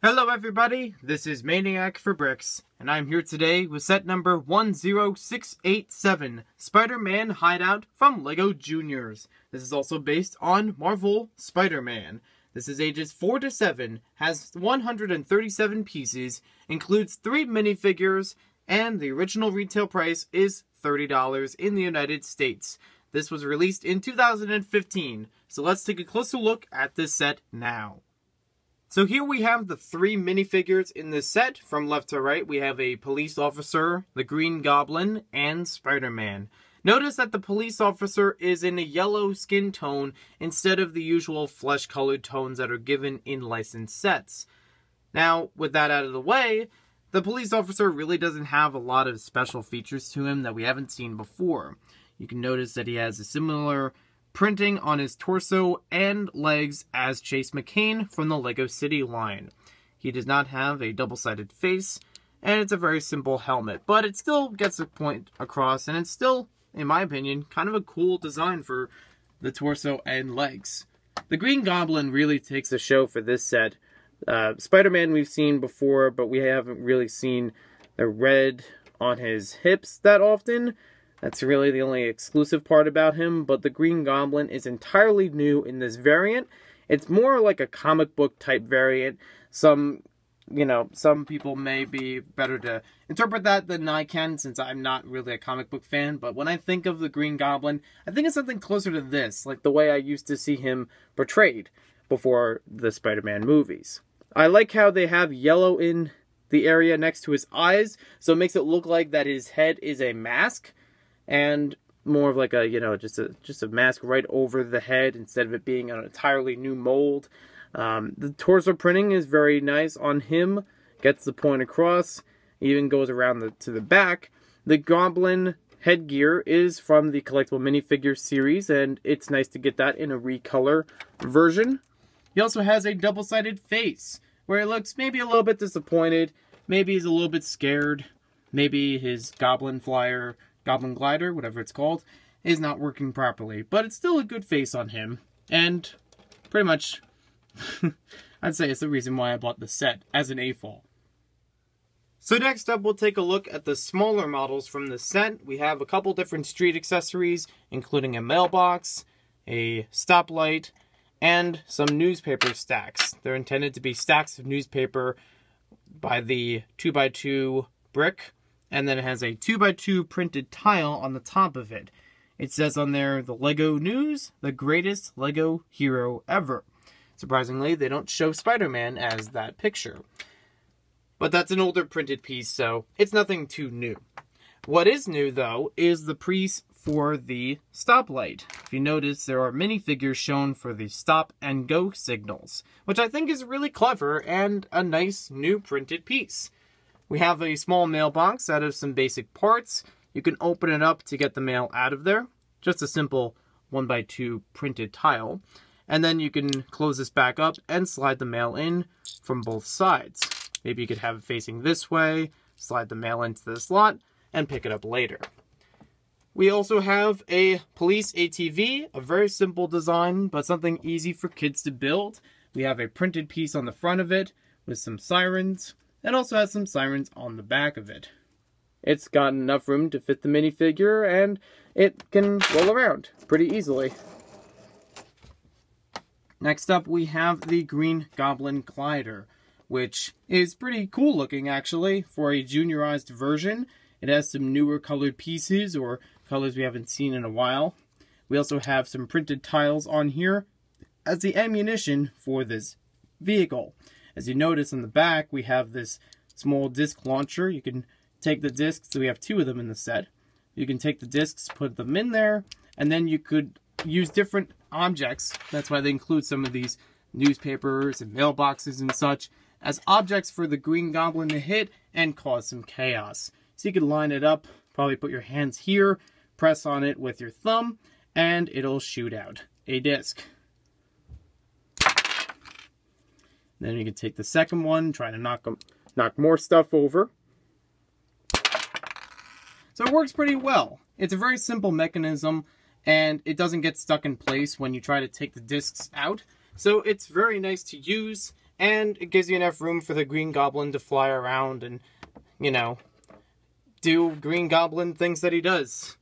Hello everybody, this is Maniac for Bricks, and I'm here today with set number 10687, Spider-Man Hideout from LEGO Juniors. This is also based on Marvel Spider-Man. This is ages 4 to 7, has 137 pieces, includes 3 minifigures, and the original retail price is $30 in the United States. This was released in 2015, so let's take a closer look at this set now. So here we have the 3 minifigures in this set. From left to right, we have a police officer, the Green Goblin, and Spider-Man. Notice that the police officer is in a yellow skin tone instead of the usual flesh-colored tones that are given in licensed sets. Now, with that out of the way, the police officer really doesn't have a lot of special features to him that we haven't seen before. You can notice that he has a similar printing on his torso and legs as Chase McCain from the LEGO City line. He does not have a double-sided face, and it's a very simple helmet, but it still gets the point across, and it's still, in my opinion, kind of a cool design for the torso and legs. The Green Goblin really takes the show for this set. Spider-Man we've seen before, but we haven't really seen the red on his hips that often. That's really the only exclusive part about him, but the Green Goblin is entirely new in this variant. It's more like a comic book type variant. Some people may be better to interpret that than I can, since I'm not really a comic book fan, but when I think of the Green Goblin, I think it's something closer to this, like the way I used to see him portrayed before the Spider-Man movies. I like how they have yellow in the area next to his eyes, so it makes it look like that his head is a mask, and more of like a, just a mask right over the head instead of it being an entirely new mold. The torso printing is very nice on him, gets the point across, even goes around to the back. The Goblin headgear is from the collectible minifigure series, and it's nice to get that in a recolor version. He also has a double-sided face, where he looks maybe a little bit disappointed, maybe he's a little bit scared, maybe his Goblin glider, whatever it's called, is not working properly. But it's still a good face on him. And pretty much, I'd say it's the reason why I bought the set as an A-fall. So next up, we'll take a look at the smaller models from the set. We have a couple different street accessories, including a mailbox, a stoplight, and some newspaper stacks. They're intended to be stacks of newspaper by the 2x2 brick, and then it has a 2x2 printed tile on the top of it. It says on there, the LEGO News, the greatest LEGO hero ever. Surprisingly, they don't show Spider-Man as that picture. But that's an older printed piece, so it's nothing too new. What is new, though, is the piece for the stoplight. If you notice, there are minifigures shown for the stop and go signals, which I think is really clever and a nice new printed piece. We have a small mailbox out of some basic parts. You can open it up to get the mail out of there. Just a simple 1x2 printed tile. And then you can close this back up and slide the mail in from both sides. Maybe you could have it facing this way, slide the mail into the slot, and pick it up later. We also have a police ATV, a very simple design, but something easy for kids to build. We have a printed piece on the front of it with some sirens. It also has some sirens on the back of it. It's got enough room to fit the minifigure, and it can roll around pretty easily. Next up, we have the Green Goblin glider, which is pretty cool looking, actually, for a juniorized version. It has some newer colored pieces, or colors we haven't seen in a while. We also have some printed tiles on here as the ammunition for this vehicle. As you notice on the back, we have this small disc launcher. You can take the discs, so we have 2 of them in the set. You can take the discs, put them in there, and then you could use different objects. That's why they include some of these newspapers and mailboxes and such as objects for the Green Goblin to hit and cause some chaos. So you could line it up, probably put your hands here, press on it with your thumb, and it'll shoot out a disc. Then you can take the second one, try to knock more stuff over. So it works pretty well. It's a very simple mechanism, and it doesn't get stuck in place when you try to take the discs out. So it's very nice to use, and it gives you enough room for the Green Goblin to fly around and, you know, do Green Goblin things that he does.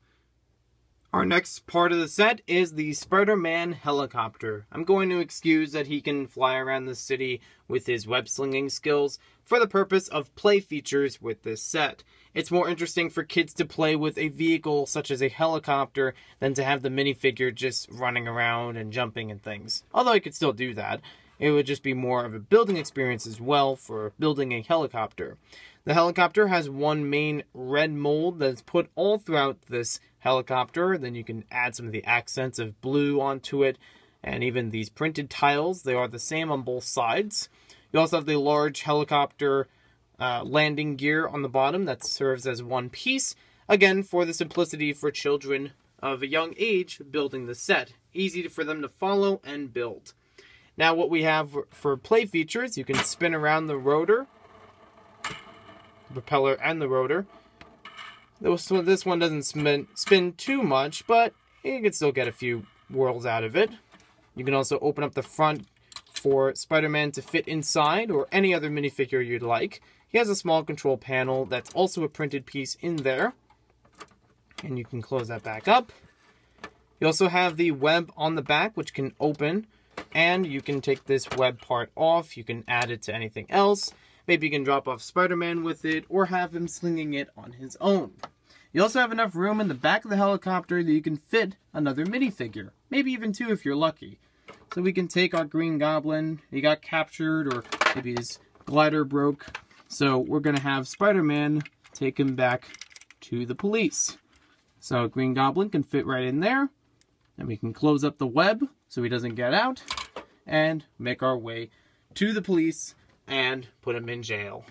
Our next part of the set is the Spider-Man helicopter. I'm going to excuse that he can fly around the city with his web-slinging skills for the purpose of play features with this set. It's more interesting for kids to play with a vehicle such as a helicopter than to have the minifigure just running around and jumping and things. Although I could still do that. It would just be more of a building experience as well for building a helicopter. The helicopter has one main red mold that's put all throughout this helicopter. Then you can add some of the accents of blue onto it, and even these printed tiles. They are the same on both sides. You also have the large helicopter landing gear on the bottom that serves as one piece. Again, for the simplicity for children of a young age building the set. Easy for them to follow and build. Now what we have for play features, you can spin around the rotor, the propeller and the rotor. This one doesn't spin too much, but you can still get a few whirls out of it. You can also open up the front for Spider-Man to fit inside, or any other minifigure you'd like. He has a small control panel that's also a printed piece in there. And you can close that back up. You also have the web on the back, which can open. And you can take this web part off. You can add it to anything else. Maybe you can drop off Spider-Man with it, or have him slinging it on his own. You also have enough room in the back of the helicopter that you can fit another minifigure. Maybe even two if you're lucky. So we can take our Green Goblin. He got captured, or maybe his glider broke. So we're going to have Spider-Man take him back to the police. So Green Goblin can fit right in there. And we can close up the web so he doesn't get out. And make our way to the police and put him in jail.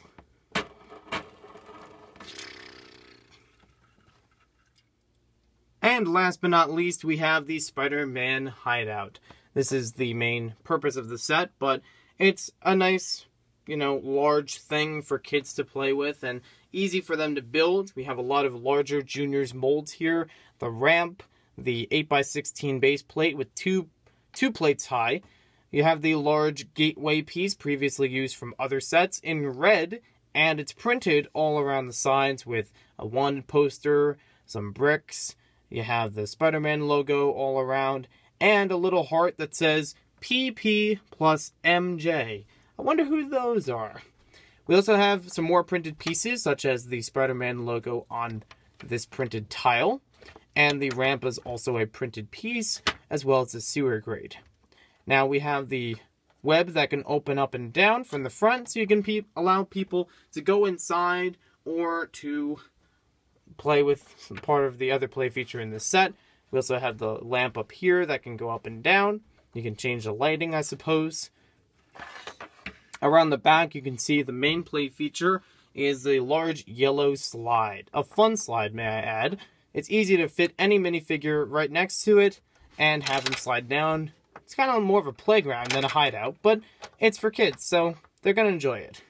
And last but not least, we have the Spider-Man Hideout. This is the main purpose of the set, but it's a nice, large thing for kids to play with and easy for them to build. We have a lot of larger Juniors molds here. The ramp, the 8x16 base plate with two plates high. You have the large gateway piece previously used from other sets in red, and it's printed all around the sides with a wanted poster, some bricks. You have the Spider-Man logo all around, and a little heart that says PP plus MJ. I wonder who those are. We also have some more printed pieces, such as the Spider-Man logo on this printed tile. And the ramp is also a printed piece, as well as the sewer grate. Now we have the web that can open up and down from the front, so you can allow people to go inside or to play with some part of the other play feature in this set. We also have the lamp up here that can go up and down. You can change the lighting, I suppose. Around the back, you can see the main play feature is the large yellow slide. A fun slide, may I add. It's easy to fit any minifigure right next to it and have them slide down. It's kind of more of a playground than a hideout, but it's for kids, so they're going to enjoy it.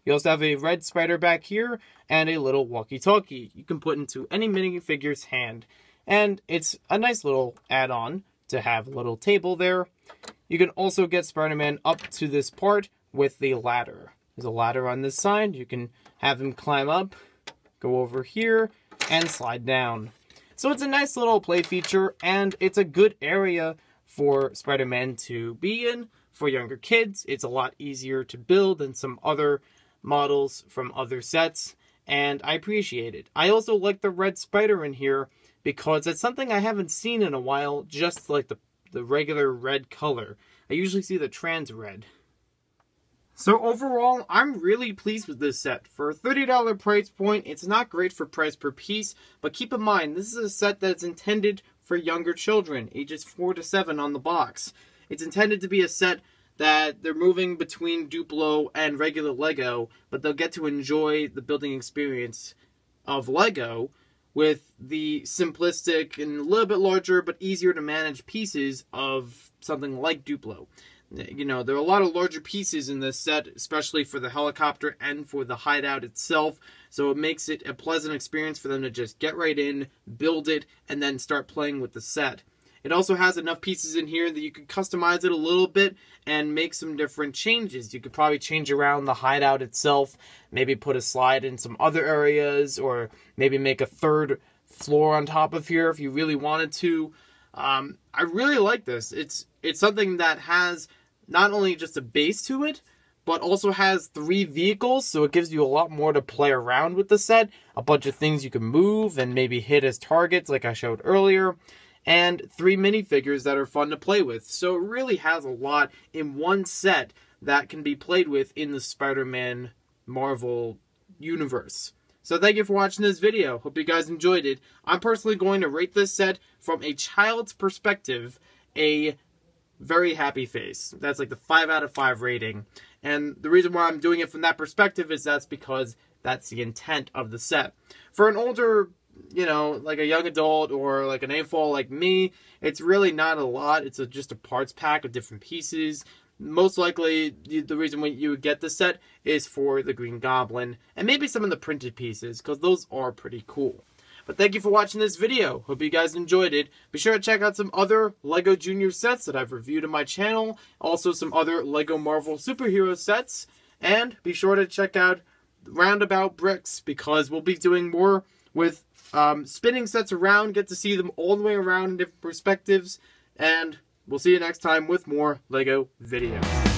You also have a red spider back here and a little walkie-talkie you can put into any minifigure's hand. And it's a nice little add-on to have a little table there. You can also get Spider-Man up to this part with the ladder. There's a ladder on this side. You can have him climb up, go over here, and slide down. So it's a nice little play feature, and it's a good area for Spider-Man to be in. For younger kids, it's a lot easier to build than some other models from other sets, and I appreciate it. I also like the red spider in here because it's something I haven't seen in a while, just like the regular red color. I usually see the trans red. So overall, I'm really pleased with this set. For a $30 price point, it's not great for price per piece, but keep in mind, this is a set that's intended for younger children, ages 4 to 7 on the box. It's intended to be a set that they're moving between Duplo and regular Lego, but they'll get to enjoy the building experience of Lego with the simplistic and a little bit larger but easier to manage pieces of something like Duplo. There are a lot of larger pieces in this set, especially for the helicopter and for the hideout itself, so it makes it a pleasant experience for them to just get right in, build it, and then start playing with the set. it also has enough pieces in here that you could customize it a little bit and make some different changes. You could probably change around the hideout itself, maybe put a slide in some other areas, or maybe make a third floor on top of here if you really wanted to. I really like this. It's something that has not only just a base to it, but also has 3 vehicles, so it gives you a lot more to play around with the set. A bunch of things you can move and maybe hit as targets like I showed earlier. And 3 minifigures that are fun to play with. So it really has a lot in one set that can be played with in the Spider-Man Marvel universe. So thank you for watching this video. Hope you guys enjoyed it. I'm personally going to rate this set from a child's perspective a very happy face. That's like the 5 out of 5 rating. And the reason why I'm doing it from that perspective is that's because that's the intent of the set. For an older, you know, like a young adult or like an AFOL like me, it's really not a lot. It's just a parts pack of different pieces. Most likely, the reason why you would get this set is for the Green Goblin and maybe some of the printed pieces, because those are pretty cool. But thank you for watching this video. Hope you guys enjoyed it. Be sure to check out some other LEGO Junior sets that I've reviewed on my channel. Also some other LEGO Marvel superhero sets. And be sure to check out Roundabout Bricks, because we'll be doing more with spinning sets around. Get to see them all the way around in different perspectives. And we'll see you next time with more LEGO videos.